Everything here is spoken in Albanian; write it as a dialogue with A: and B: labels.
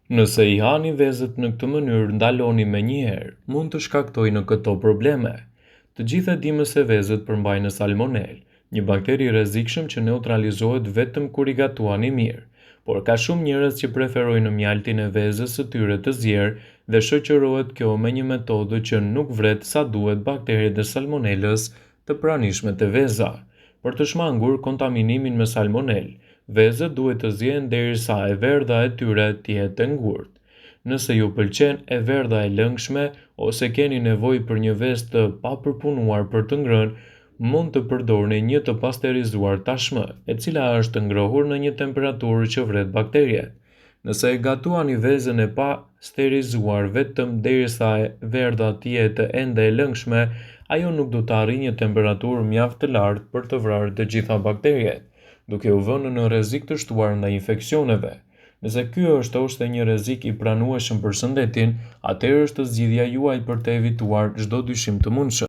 A: Nëse I hani vezët në këtë mënyrë ndaloni menjëherë, mund të shkaktojë në këto probleme. Të gjithë e dimë se vezët përmbajnë salmonelë, një bakteri I rrezikshëm që neutralizohet vetëm kur I gatuani mirë, por ka shumë njerëz që preferojnë mjaltin e vezës së tyre të zier dhe shoqërohet kjo me një metodë që nuk vret sa duhet bakteritë e salmonelës të pranishme te veza. Për të shmangur kontaminimin me salmonelë, vezët duhet të zihen derisa e verdha e tyre të jetë e ngurtë. Nëse ju pëlqen e verdha e lëngshme ose keni nevojë për një vezë të papërpunuar për të ngrënë, mund të përdorni një të pasterizuar tashmë, e cila është ngrohur në një temperaturë që vret bakteriet. Nëse e gatuani vezën e pasterizuar vetëm derisa e verdha të jetë ende e lëngshme, ajo nuk do të arrijë një temperaturë mjaft të lartë për të vrarë të gjitha bakteriet, duke u vënë në rrezik të shtuar ndaj infeksioneve. Nëse ky është një rrezik I pranueshëm për shëndetin, atëherë është zgjidhja juaj për të evituar çdo dyshim të mundshëm.